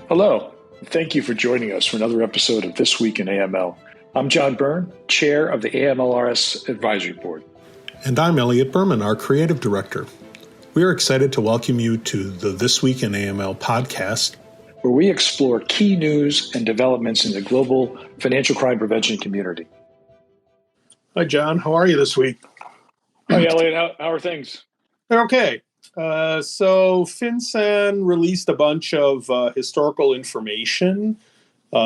Hello. Thank you for joining us for another episode of This Week in AML. I'm John Byrne, Chair of the AMLRS Advisory Board. And I'm Elliot Berman, our Creative Director. We are excited to welcome you to the This Week in AML podcast, where we explore key news and developments in the global financial crime prevention community. Hi, John. How are you this week? Hi, Elliot. How are things? They're okay. So FinCEN released a bunch of historical information,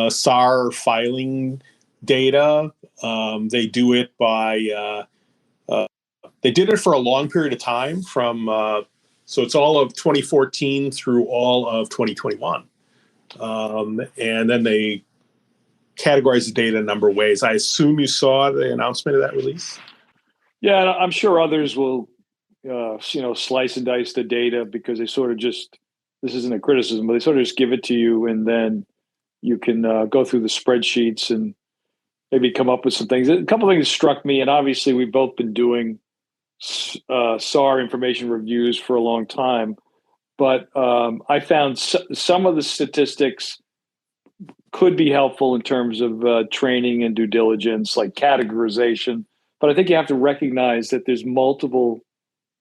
SAR filing data. They do it by, they did it for a long period of time so it's all of 2014 through all of 2021. And then they categorize the data in a number of ways. I assume you saw the announcement of that release? Yeah, I'm sure others will slice and dice the data because they sort of just, this isn't a criticism, but they sort of just give it to you and then you can go through the spreadsheets and maybe come up with some things. A couple of things struck me, and obviously we've both been doing SAR information reviews for a long time, but I found some of the statistics could be helpful in terms of training and due diligence, like categorization. But I think you have to recognize that there's multiple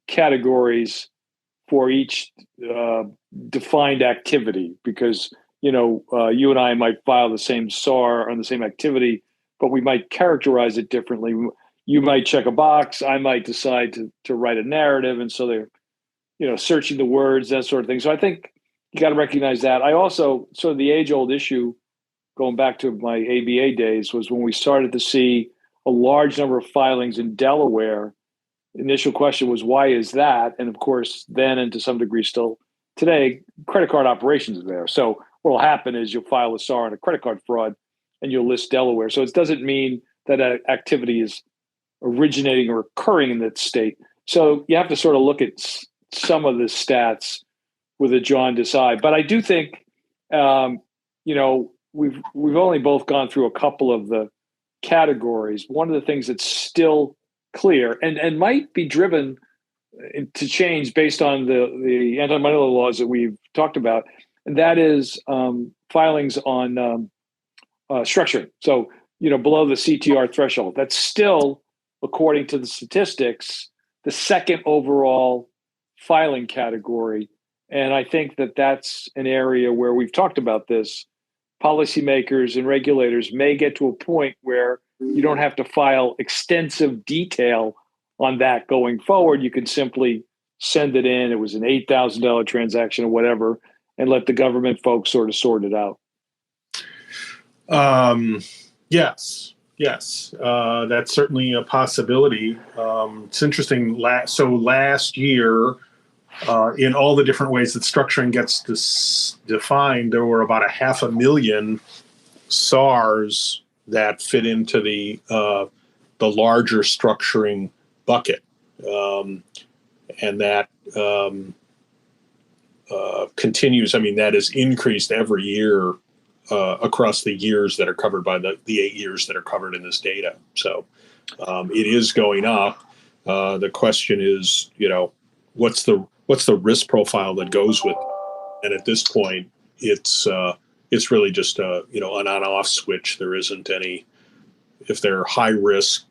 categories for each defined activity, because you and I might file the same SAR on the same activity, but we might characterize it differently. You might check a box, I might decide to write a narrative, and so they're searching the words, that sort of thing. So I think you got to recognize that. I also, sort of the age-old issue going back to my ABA days, was when we started to see a large number of filings in Delaware. Initial question was, why is that? And of course, then, and to some degree still today, credit card operations are there. So what will happen is you'll file a SAR on a credit card fraud and you'll list Delaware. So it doesn't mean that activity is originating or occurring in that state. So you have to sort of look at some of the stats with a jaundiced eye. But I do think, we've only both gone through a couple of the categories. One of the things that's still clear and might be driven to change based on the anti-money laws that we've talked about, and that is filings on structuring. So, below the CTR threshold. That's still, according to the statistics, the second overall filing category. And I think that that's an area where we've talked about this. Policymakers and regulators may get to a point where you don't have to file extensive detail on that going forward. You can simply send it in. It was an $8,000 transaction or whatever, and let the government folks sort of sort it out. Yes. That's certainly a possibility. It's interesting. Last year, in all the different ways that structuring gets defined, there were about 500,000 SARs that fit into the larger structuring bucket, and that continues. I mean, that has increased every year across the years that are covered by the 8 years that are covered in this data. So it is going up. The question is, what's the risk profile that goes with it? And at this point, it's really just an on-off switch. There isn't any. If they're high risk,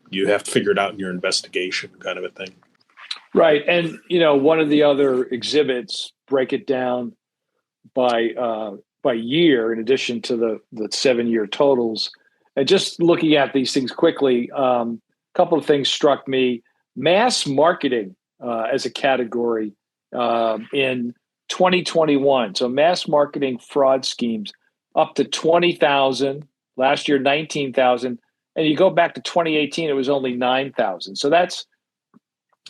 you have to figure it out in your investigation, kind of a thing. Right, and one of the other exhibits break it down by year, in addition to the 7-year totals. And just looking at these things quickly, a couple of things struck me. Mass marketing as a category in 2021. So mass marketing fraud schemes up to 20,000. Last year, 19,000. And you go back to 2018, it was only 9,000. So that's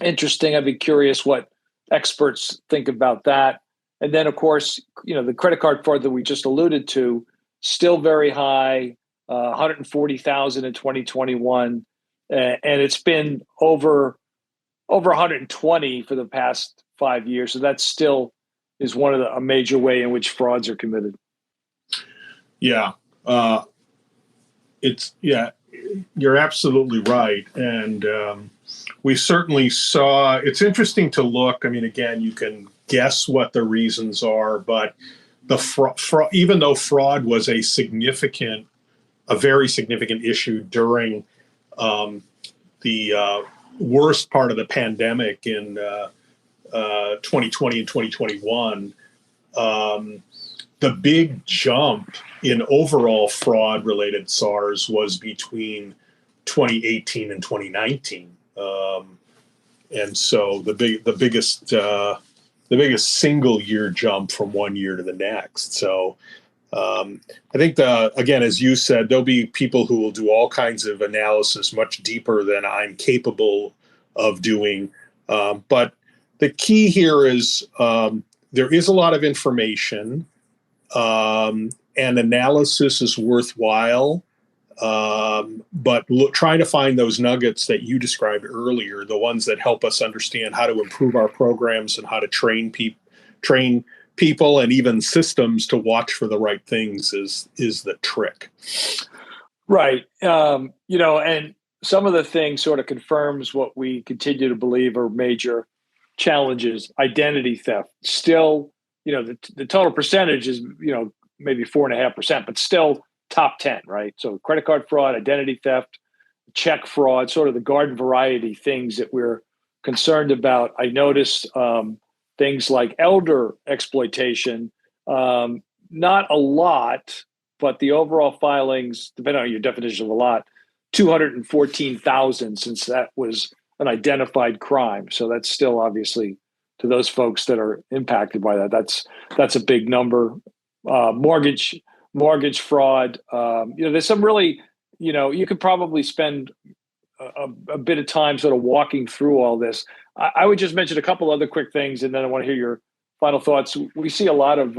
interesting. I'd be curious what experts think about that. And then, of course, the credit card fraud that we just alluded to, still very high, 140,000 in 2021. And it's been over 120 for the past 5 years. So that still is a major way in which frauds are committed. Yeah. You're absolutely right. And we certainly saw, it's interesting to look. I mean, again, you can guess what the reasons are, but even though fraud was a very significant issue during the worst part of the pandemic in 2020 and 2021, the big jump in overall fraud-related SARs was between 2018 and 2019, and so the biggest single year jump from one year to the next. So I think again, as you said, there'll be people who will do all kinds of analysis much deeper than I'm capable of doing. But the key here is there is a lot of information, and analysis is worthwhile. But trying to find those nuggets that you described earlier, the ones that help us understand how to improve our programs and how to train people and even systems to watch for the right things is the trick. Right. And some of the things sort of confirms what we continue to believe are major challenges. Identity theft. Still, the total percentage is, maybe 4.5%, but still top 10, right? So credit card fraud, identity theft, check fraud, sort of the garden variety things that we're concerned about. I noticed things like elder exploitation, not a lot, but the overall filings, depending on your definition of a lot, 214,000 since that was an identified crime. So that's still obviously, to those folks that are impacted by that, that's a big number. Mortgage fraud. There's some really, you could probably spend a bit of time sort of walking through all this. I would just mention a couple other quick things, and then I want to hear your final thoughts. We see a lot of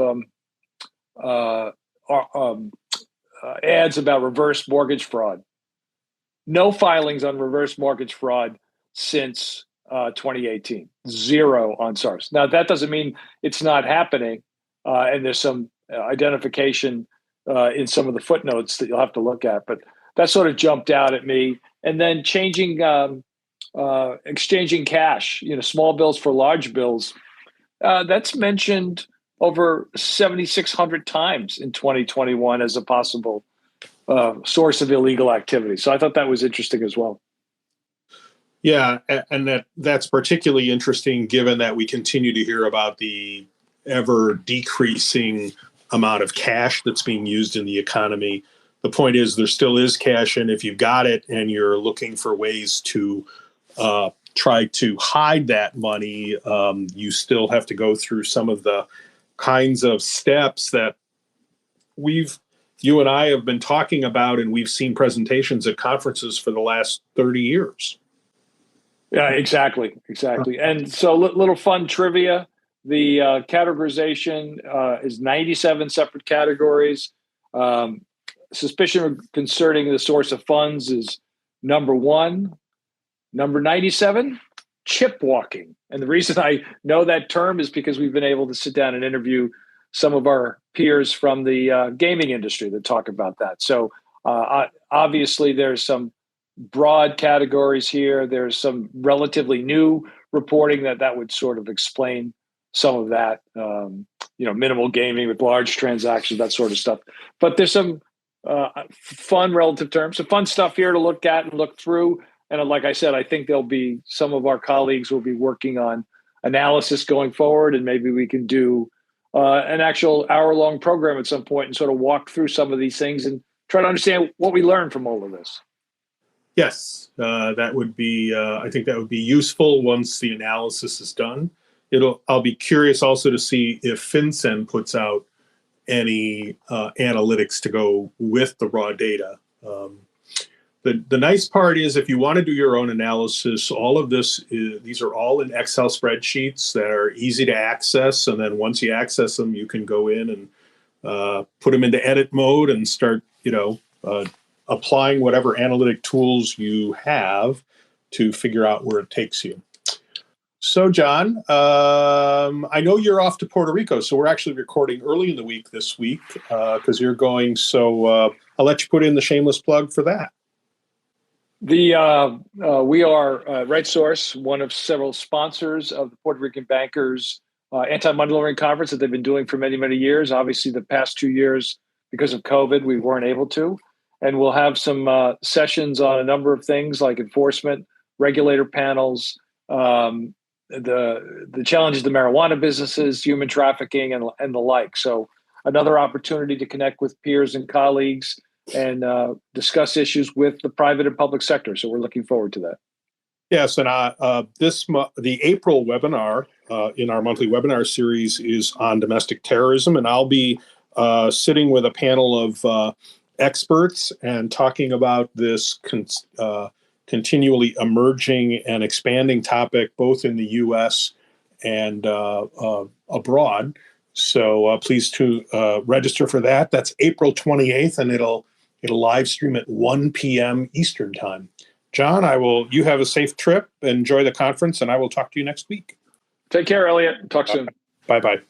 ads about reverse mortgage fraud. No filings on reverse mortgage fraud since 2018. Zero on SARs. Now, that doesn't mean it's not happening, and there's some identification in some of the footnotes that you'll have to look at, but that sort of jumped out at me. And then exchanging cash, small bills for large bills, that's mentioned over 7,600 times in 2021 as a possible source of illegal activity. So I thought that was interesting as well. Yeah, and that's particularly interesting given that we continue to hear about the ever decreasing amount of cash that's being used in the economy. The point is there still is cash, and if you've got it and you're looking for ways to try to hide that money, you still have to go through some of the kinds of steps that you and I have been talking about, and we've seen presentations at conferences for the last 30 years. Yeah, exactly. And so little fun trivia. The categorization is 97 separate categories. Suspicion concerning the source of funds is number 1. Number 97, chip walking. And the reason I know that term is because we've been able to sit down and interview some of our peers from the gaming industry that talk about that. So obviously there's some broad categories here. There's some relatively new reporting that would sort of explain some of that, minimal gaming with large transactions, that sort of stuff. But there's some fun relative terms, some fun stuff here to look at and look through. And like I said, I think there'll be some of our colleagues will be working on analysis going forward, and maybe we can do an actual hour-long program at some point and sort of walk through some of these things and try to understand what we learned from all of this. Yes, that would be. I think that would be useful once the analysis is done. I'll be curious also to see if FinCEN puts out any analytics to go with the raw data. The nice part is if you want to do your own analysis, all of these are all in Excel spreadsheets that are easy to access. And then once you access them, you can go in and put them into edit mode and start, applying whatever analytic tools you have to figure out where it takes you. So, John, I know you're off to Puerto Rico, so we're actually recording early in the week this week because you're going. So I'll let you put in the shameless plug for that. We are RightSource, one of several sponsors of the Puerto Rican Bankers anti-money laundering conference that they've been doing for many, many years. Obviously, the past 2 years, because of COVID, we weren't able to. And we'll have some sessions on a number of things like enforcement, regulator panels, the challenges to marijuana businesses, human trafficking, and the like. So another opportunity to connect with peers and colleagues and discuss issues with the private and public sector. So we're looking forward to that. Yes, and the April webinar in our monthly webinar series is on domestic terrorism, and I'll be sitting with a panel of experts and talking about this continually emerging and expanding topic, both in the U.S. and abroad. So please to register for that. That's April 28th, and it'll live stream at 1 p.m. Eastern time. John, you have a safe trip, enjoy the conference, and I will talk to you next week. Take care, Elliot. Talk soon. Bye-bye.